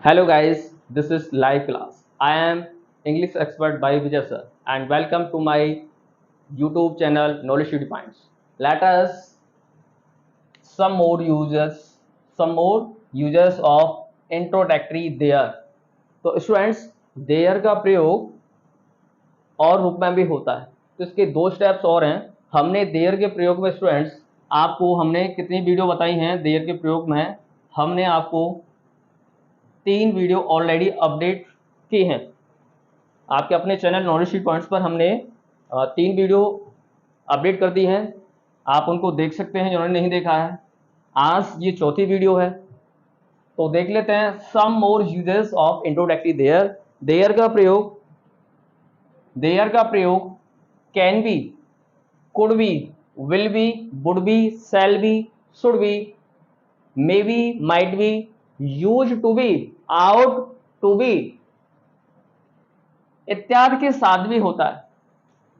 Hello guys, this is live class. I am English expert by Vijay sir and welcome to my YouTube channel Knowledge City Points. Let us some more users of introductory there. तो students there का प्रयोग और रूप में भी होता है, तो इसके दो स्टेप्स और हैं। हमने देयर के प्रयोग में स्टूडेंट्स आपको हमने कितनी वीडियो बताई हैं देयर के प्रयोग में, हमने आपको 3 वीडियो ऑलरेडी अपडेट की हैं। आपके अपने चैनल नॉलेज शीट पॉइंट्स पर हमने 3 वीडियो अपडेट कर दी हैं, आप उनको देख सकते हैं जिन्होंने नहीं देखा है। आज ये चौथी वीडियो है, तो देख लेते हैं some more usages of introductory there. There का प्रयोग can be, could be, will be, would be, shall be, should be, may be, might be, use to be, ought to be इत्यादि के साथ भी होता है।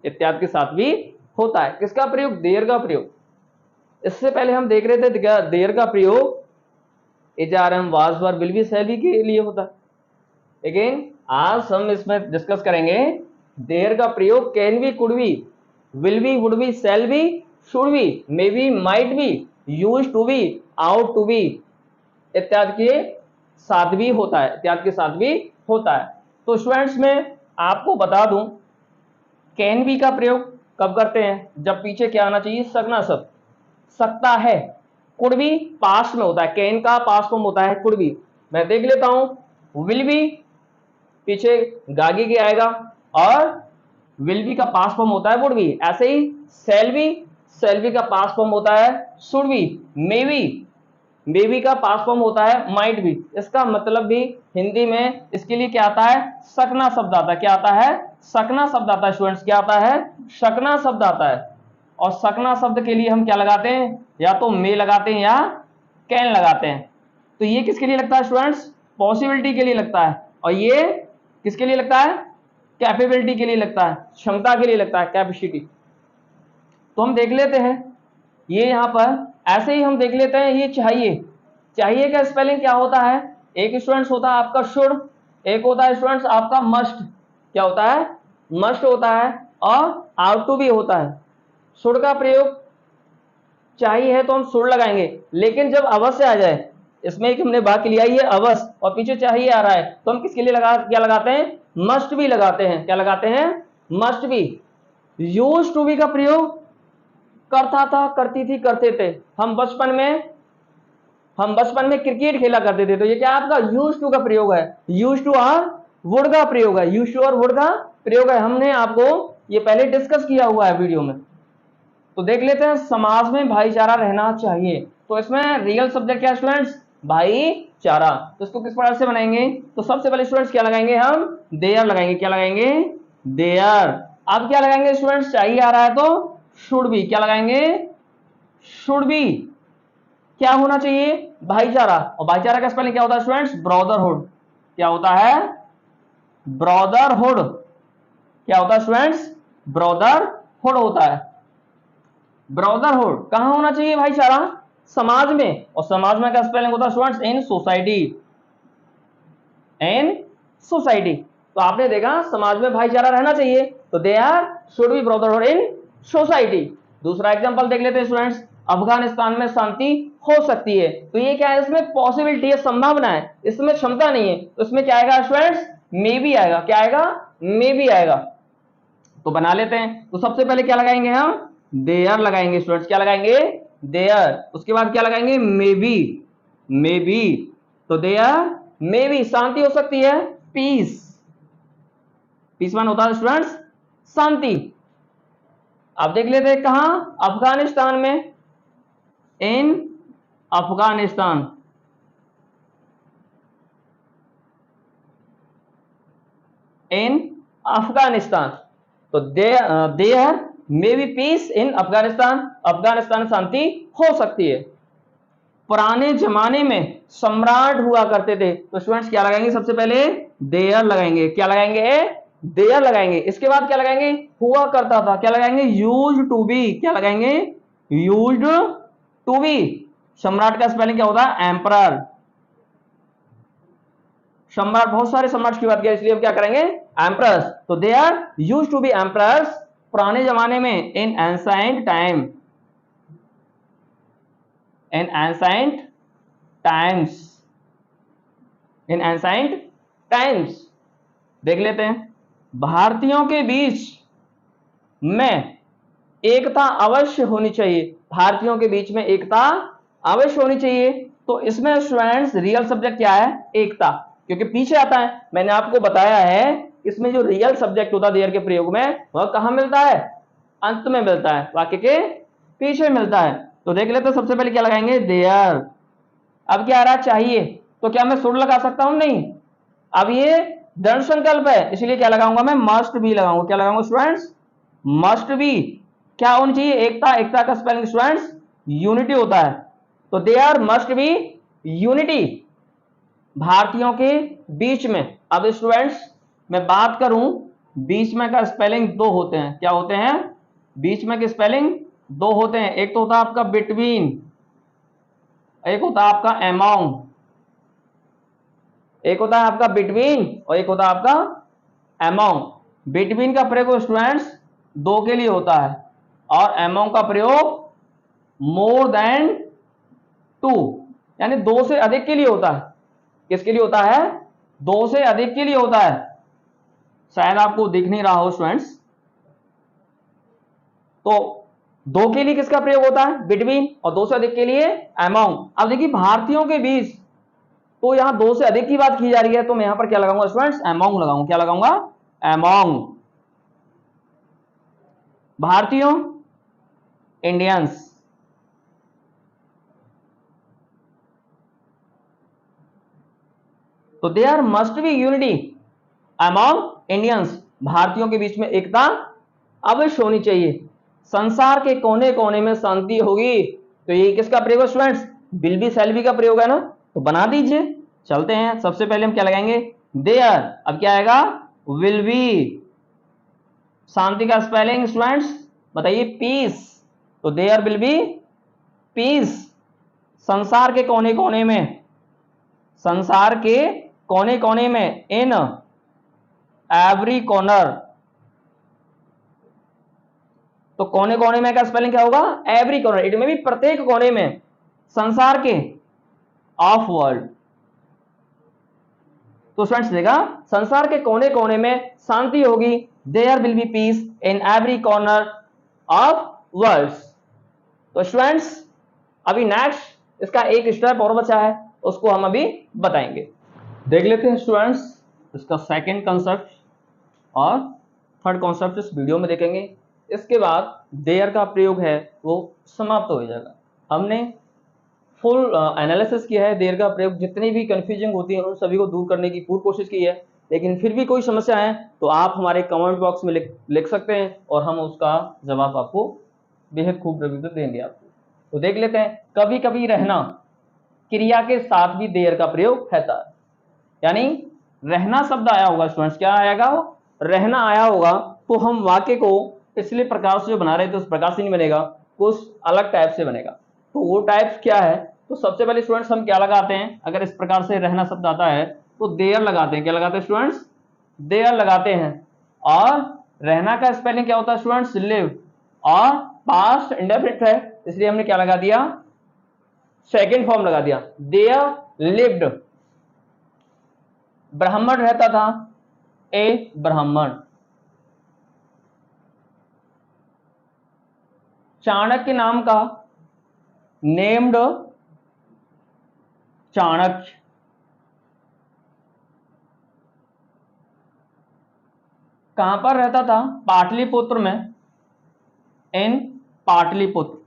इत्यादि के साथ भी होता है किसका प्रयोग? देयर का प्रयोग। इससे पहले हम देख रहे थे देयर का प्रयोग is are am was were will be shall be के लिए होता है, लेकिन आज हम इसमें डिस्कस करेंगे देयर का प्रयोग can be, could be, will be, would be, shall be, should be, may be, might be, use to be, ought to be इत्यादि के साथ भी होता है। इत्यादि के साथ भी होता है। तो स्टूडेंट्स में आपको बता दूं कैन बी का प्रयोग कब करते हैं? जब पीछे क्या आना चाहिए? सकना शब्द, सकता है। कुड बी पास्ट में होता है, कैन का पास्ट फॉर्म होता है कुड बी। मैं देख लेता हूं विल बी पीछे गागी के आएगा और विल बी का पास्ट फॉर्म होता है वुड बी। ऐसे ही शैल बी का पास्ट फॉर्म होता है शुड बी। मे बी का पास्ट फॉर्म होता है माइट बी। इसका मतलब भी हिंदी में इसके लिए क्या आता है? सकना शब्द आता है। क्या आता है? सकना शब्द आता है स्टूडेंट्स। क्या आता है? सकना शब्द आता है। और सकना शब्द के लिए हम क्या लगाते हैं? या तो मे लगाते हैं या कैन लगाते हैं। तो ये किसके लिए लगता है स्टूडेंट्स? पॉसिबिलिटी के लिए लगता है। और ये किसके लिए लगता है? कैपेबिलिटी के लिए लगता है, क्षमता के लिए लगता है, कैपेसिटी। तो हम देख लेते हैं ये यहां पर ऐसे ही हम देख लेते हैं ये चाहिए का स्पेलिंग क्या होता है? एक स्टूडेंट्स होता है आपका शुड, एक होता है स्टूडेंट्स आपका मस्ट। क्या होता है? मस्ट होता है और आउट टू भी होता है। शुड का प्रयोग चाहिए है तो हम शुड लगाएंगे, लेकिन जब अवश्य आ जाए, इसमें एक हमने बात लिया ये अवश्य और पीछे चाहिए आ रहा है, तो हम किसके लिए क्या लगाते हैं? मस्ट भी लगाते हैं। क्या लगाते हैं? मस्ट भी। यूज टू बी का प्रयोग करता था, करती थी, करते थे। हम बचपन में क्रिकेट खेला करते थे, तो ये क्या आपका यूज टू का प्रयोग है। यूज टू और वुड का प्रयोग है। यूज टू और वुड का प्रयोग है। हमने आपको ये पहले डिस्कस किया हुआ है वीडियो में। तो देख लेते हैं समाज में भाईचारा रहना चाहिए। तो इसमें रियल सब्जेक्ट क्या स्टूडेंट्स? भाईचारा। तो इसको किस प्रकार से बनाएंगे? तो सबसे पहले स्टूडेंट्स क्या लगाएंगे? हम देयर लगाएंगे। क्या लगाएंगे? देयर। अब क्या लगाएंगे स्टूडेंट्स? चाहिए आ रहा है तो शुड बी। क्या लगाएंगे? Should be. क्या होना चाहिए? भाईचारा। और भाईचारा का स्पेलिंग क्या होता है स्टूडेंट्स? ब्रदरहुड। क्या होता है? ब्रदरहुड। क्या होता है स्टूडेंट्स? ब्रदरहुड होता है। ब्रदरहुड कहां होना चाहिए भाईचारा? समाज में। और समाज में क्या स्पेलिंग होता है students? In society. In society. तो आपने देखा समाज में भाईचारा रहना चाहिए, तो there should be brotherhood in society. दूसरा एग्जांपल देख लेते हैं स्टूडेंट्स, अफगानिस्तान में शांति हो सकती है। तो ये क्या है? इसमें पॉसिबिलिटी है, संभावना है, इसमें क्षमता नहीं है। तो इसमें क्या आएगा स्टूडेंट्स? मे बी आएगा। क्या आएगा? मे बी आएगा। तो बना लेते हैं। तो सबसे पहले क्या लगाएंगे हम? देयर लगाएंगे स्टूडेंट्स। क्या लगाएंगे? देयर। उसके बाद क्या लगाएंगे? May be. May B. तो देयर मे बी शांति हो सकती है। पीस। पीस वन होता है स्टूडेंट्स शांति। अब देख लेते हैं कहां? अफगानिस्तान में। इन अफगानिस्तान। इन अफगानिस्तान। तो देयर मे बी पीस इन अफगानिस्तान। अफगानिस्तान शांति हो सकती है। पुराने जमाने में सम्राट हुआ करते थे, तो स्टूडेंट्स क्या लगाएंगे? सबसे पहले देयर लगाएंगे। क्या लगाएंगे? देयर लगाएंगे। इसके बाद क्या लगाएंगे? हुआ करता था। क्या लगाएंगे? Used to be. क्या लगाएंगे? Used to be. सम्राट का स्पेलिंग क्या होता है? एम्परर। सम्राट, बहुत सारे सम्राट की बात किया, इसलिए हम क्या करेंगे, एम्परर्स। तो they are used to be emperors, पुराने जमाने में, in ancient time, in ancient times, in ancient times. देख लेते हैं, भारतीयों के बीच में एकता अवश्य होनी चाहिए, भारतीयों के बीच में एकता अवश्य होनी चाहिए। तो इसमें स्टूडेंट्स रियल सब्जेक्ट क्या है, एकता, क्योंकि पीछे आता है, मैंने आपको बताया है इसमें जो रियल सब्जेक्ट होता है देयर के प्रयोग में, वह कहां मिलता है, अंत में मिलता है, वाक्य के पीछे मिलता है। तो देख लेते, सबसे पहले क्या लगाएंगे, देयर। अब क्या आ रहा, चाहिए, तो क्या मैं शुड लगा सकता हूं, नहीं। अब ये दृढ़ संकल्प है, इसलिए क्या लगाऊंगा मैं, मस्ट बी लगाऊंगा। क्या लगाऊंगा स्टूडेंट्स, मस्ट बी। क्या होनी चाहिए, एकता, एकता का स्पेलिंग स्टूडेंट्स यूनिटी होता है, तो देयर मस्ट बी यूनिटी, भारतीयों के बीच में। अब स्टूडेंट्स मैं बात करूं, बीच में का स्पेलिंग दो होते हैं, क्या होते हैं, बीच में के स्पेलिंग दो होते हैं, एक तो होता है आपका बिटवीन, एक होता है आपका अमॉन्ग, एक होता है आपका बिटवीन और एक होता है आपका अमॉन्ग। बिटवीन का प्रयोग स्टूडेंट्स दो के लिए होता है और अमॉन्ग का प्रयोग मोर देन टू, यानी दो से अधिक के लिए होता है। किसके लिए होता है, दो से अधिक के लिए होता है। शायद आपको दिख नहीं रहा हो स्टूडेंट्स, तो दो के लिए किसका प्रयोग होता है, बिटवीन, और दो से अधिक के लिए अमॉन्ग। अब देखिए भारतीयों के बीच, तो यहां दो से अधिक की बात की जा रही है, तो मैं यहां पर क्या लगाऊंगा स्टूडेंट्स, अमॉन्ग लगाऊंगा। क्या लगाऊंगा, अमॉन्ग। भारतीयों, इंडियंस, तो there must be unity among Indians, भारतीयों के बीच में एकता अवश्य होनी चाहिए। संसार के कोने कोने में शांति होगी, तो ये किसका प्रयोग है students, will be shall B का प्रयोग है ना, तो बना दीजिए। चलते हैं, सबसे पहले हम क्या लगाएंगे, देयर। अब क्या आएगा, विल बी। शांति का स्पेलिंग स्टूडेंट्स बताइए, पीस, तो देयर विल बी पीस। संसार के कोने कोने में, संसार के कोने कोने में, इन एवरी कॉर्नर, तो कोने कोने में का स्पेलिंग क्या होगा, एवरी कॉर्नर, इट में भी प्रत्येक कोने में, संसार के, ऑफ वर्ल्ड। तो स्टूडेंट्स देखा, संसार के कोने कोने में शांति होगी, there will be peace in every corner of world. तो स्टूडेंट्स अभी नेक्स्ट इसका एक स्टेप और बचा है, उसको हम अभी बताएंगे। देख लेते हैं स्टूडेंट्स इसका सेकंड कॉन्सेप्ट और थर्ड कॉन्सेप्ट इस वीडियो में देखेंगे। इसके बाद देयर का प्रयोग है वो समाप्त हो जाएगा। हमने फुल एनालिसिस किया है, देयर का प्रयोग जितनी भी कंफ्यूजिंग होती है उन सभी को दूर करने की पूरी कोशिश की है, लेकिन फिर भी कोई समस्या है तो आप हमारे कमेंट बॉक्स में लिख सकते हैं और हम उसका जवाब आपको बेहद खूबसूरती से देंगे आपको। तो देख लेते हैं, कभी कभी रहना क्रिया के साथ भी देयर का प्रयोग रहता है, यानी रहना शब्द आया होगा स्टूडेंट्स, क्या आएगा, रहना आया होगा, तो हम वाक्य को पिछले प्रकार से जो बना रहे थे उस प्रकार से नहीं बनेगा, कुछ अलग टाइप से बनेगा। तो वो टाइप्स क्या है, तो सबसे पहले स्टूडेंट्स हम क्या लगाते हैं, अगर इस प्रकार से रहना शब्द आता है तो देयर लगाते हैं। क्या लगाते हैं स्टूडेंट्स, देयर लगाते हैं। और रहना का स्पेलिंग क्या होता है स्टूडेंट्स, लिव, और पास्ट इंडेफिनिट है, इसलिए हमने क्या लगा दिया, सेकेंड फॉर्म लगा दिया, देयर लिव्ड। ब्राह्मण रहता था, ए ब्राह्मण। चाणक्य नाम का, नेम्ड चाणक्य। कहां पर रहता था, पाटलिपुत्र में, इन पाटलिपुत्र।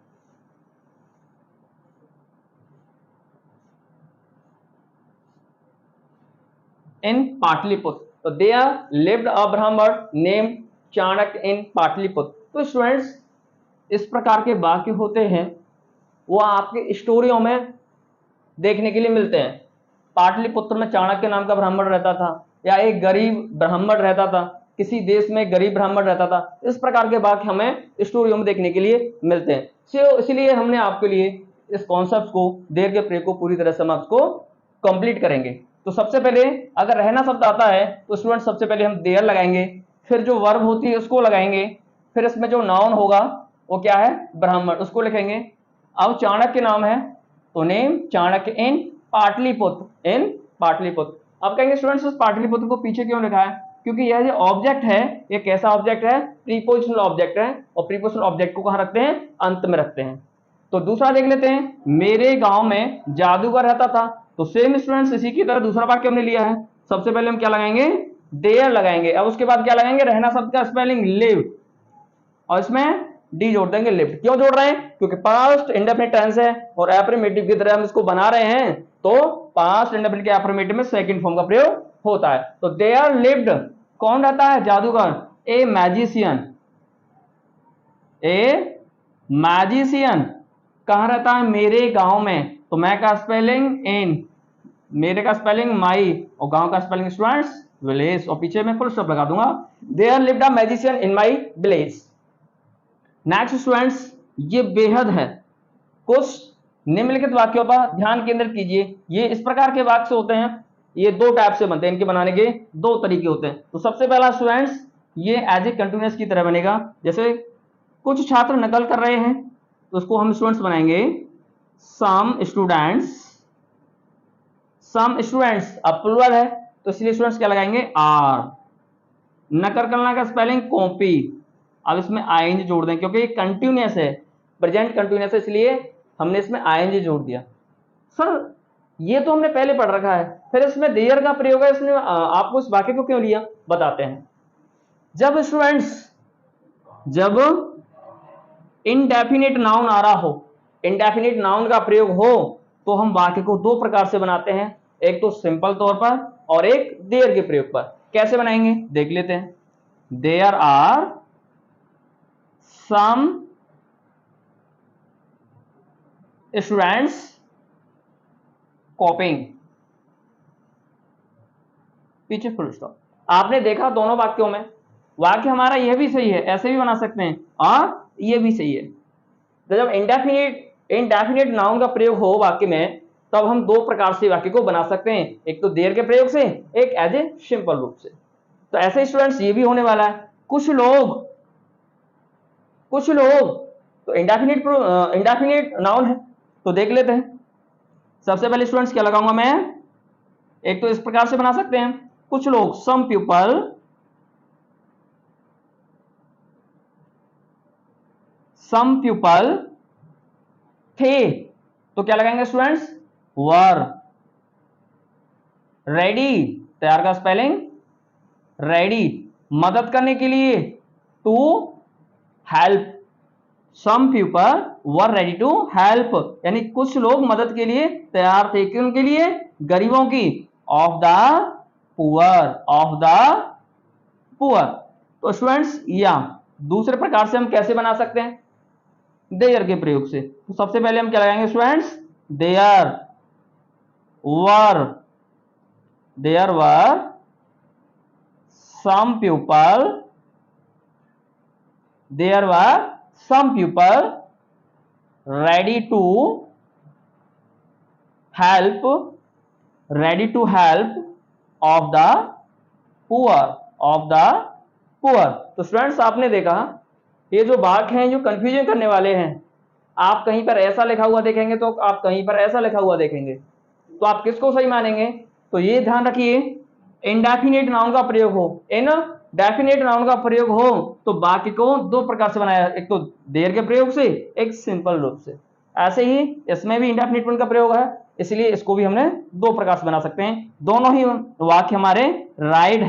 इन पाटलिपुत्र, तो देयर लिव्ड अ ब्राह्मण नेम्ड चाणक्य इन पाटलिपुत्र। तो स्टूडेंट्स इस प्रकार के वाक्य होते हैं, वो आपके स्टोरियों में देखने के लिए मिलते हैं। पाटलिपुत्र में चाणक्य नाम का ब्राह्मण रहता था, या एक गरीब ब्राह्मण रहता था, किसी देश में गरीब ब्राह्मण रहता था, इस प्रकार के वाक्य हमें स्टोरियों में देखने के लिए मिलते हैं। इसलिए हमने आपके लिए इस कॉन्सेप्ट को, देयर के प्रयोग को पूरी तरह से हम आपको कंप्लीट करेंगे। तो सबसे पहले अगर रहना शब्द आता है तो स्टूडेंट सबसे पहले हम देयर लगाएंगे, फिर जो वर्ब होती है उसको लगाएंगे, फिर इसमें जो नाउन होगा वो क्या है, ब्राह्मण, उसको लिखेंगे। अब चाणक्य नाम है तो नेम चाणक्य इन पाटलिपुत्र, इन पाटलिपुत्र। अब कहेंगे स्टूडेंट्स इस पाटलिपुत्र को पीछे क्यों लिखा है, क्योंकि यह जो ऑब्जेक्ट है ये कैसा ऑब्जेक्ट है, प्रीपोजिशनल ऑब्जेक्ट है, और प्रीपोजिशनल ऑब्जेक्ट को कहां रखते हैं, अंत में रखते हैं। तो दूसरा देख लेते हैं, मेरे गांव में जादूगर रहता था। तो सेम स्टूडेंट्स इसी की तरह दूसरा वाक्य हमने लिया है। सबसे पहले हम क्या लगाएंगे, देयर लगाएंगे। अब उसके बाद क्या लगाएंगे, रहना शब्द का स्पेलिंग लिव, और इसमें डी जोड़ देंगे, लिव्ड। क्यों जोड़ रहे हैं, क्योंकि पास्ट इंडेफिनिट टेंस है और एफर्मेटिव की तरह हम इसको बना रहे हैं, तो पास्ट इंडेफिनिट के एफर्मेटिव में सेकंड फॉर्म का प्रयोग होता है। तो देयर लिव्ड, कौन रहता है, जादूगर, ए मैजिशियन, ए मैजिशियन कहां रहता है, मेरे गांव में। तो मैं का स्पेलिंग इन, मेरे का स्पेलिंग माई, और गांव का स्पेलिंग स्टूडेंट्स विलेज, और पीछे मैं फुल स्टॉप लगा दूंगा। There lived a magician in my village. Next students, ये बेहद है। कुछ निम्नलिखित वाक्यों पर ध्यान केंद्रित कीजिए। ये इस प्रकार के वाक्य होते हैं, ये दो टाइप से बनते हैं, इनके बनाने के दो तरीके होते हैं। तो सबसे पहला स्टूडेंट्स, ये एज ए कंटिन्यूअस की तरह बनेगा। जैसे कुछ छात्र नकल कर रहे हैं तो उसको हम स्टूडेंट्स बनाएंगे सम स्टूडेंट्स, अब प्लुरल है तो इसलिए स्टूडेंट्स क्या लगाएंगे, आर। नकल करना का स्पेलिंग कॉपी, अब इसमें आईएनजी जोड़ दें क्योंकि ये कंटिन्यूअस है, प्रेजेंट कंटिन्यूअस है, इसलिए हमने इसमें आईएनजी जोड़ दिया। सर ये तो हमने पहले पढ़ रखा है, फिर इसमें देयर का प्रयोग है, इसने आपको इस वाक्य को क्यों लिया, बताते हैं। जब स्टूडेंट्स, जब इनडेफिनिट नाउन आ रहा हो, इनडेफिनिट नाउन का प्रयोग हो, तो हम वाक्य को दो प्रकार से बनाते हैं, एक तो सिंपल तौर पर और एक देयर के प्रयोग पर। कैसे बनाएंगे देख लेते हैं। There are some students copying, पीछे फुल स्टॉप। आपने देखा दोनों वाक्यों में वाक्य हमारा यह भी सही है, ऐसे भी बना सकते हैं, और ये भी सही है। तो जब इंडेफिनिट नाउन का प्रयोग हो वाक्य में, तब हम दो प्रकार से वाक्य को बना सकते हैं, एक तो देयर के प्रयोग से, एक एज ए सिंपल रूप से। तो ऐसे स्टूडेंट्स ये भी होने वाला है। कुछ लोग तो इंडेफिनिट नाउन है, तो देख लेते हैं। सबसे पहले स्टूडेंट्स क्या लगाऊंगा मैं, एक तो इस प्रकार से बना सकते हैं, कुछ लोग, सम पीपल थे, तो क्या लगाएंगे स्टूडेंट्स, वर। रेडी, तैयार का स्पेलिंग रेडी, मदद करने के लिए, to help. Some people were ready to help, यानी कुछ लोग मदद के लिए तैयार थे, किन के लिए, गरीबों की, ऑफ द पुअर। तो स्टूडेंट्स या दूसरे प्रकार से हम कैसे बना सकते हैं, देयर के प्रयोग से। तो सबसे पहले हम क्या लगाएंगे students, there were some people ready to help of the poor। तो स्टूडेंट्स आपने देखा, ये जो वाक्य हैं जो कंफ्यूजन करने वाले हैं, आप कहीं पर ऐसा लिखा हुआ देखेंगे तो आप कहीं पर ऐसा लिखा हुआ देखेंगे, तो आप किसको सही मानेंगे। तो ये ध्यान रखिए, इनडेफिनिट नाउन का प्रयोग हो, डेफिनेट नाउन का प्रयोग हो, तो वाक्य को दो प्रकार से बनाया, एक तो देयर के प्रयोग से, एक सिंपल रूप से। ऐसे ही इसमें भी इंडेफिनिट नाउन का प्रयोग है, इसलिए इसको भी हमने दो प्रकार से बना सकते हैं। दोनों ही वाक्य हमारे राइट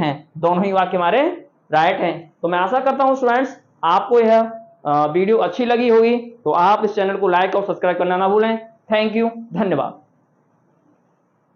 हैं, तो मैं आशा करता हूं स्टूडेंट्स आपको यह वीडियो अच्छी लगी होगी। तो आप इस चैनल को लाइक और सब्सक्राइब करना ना भूलें। थैंक यू, धन्यवाद।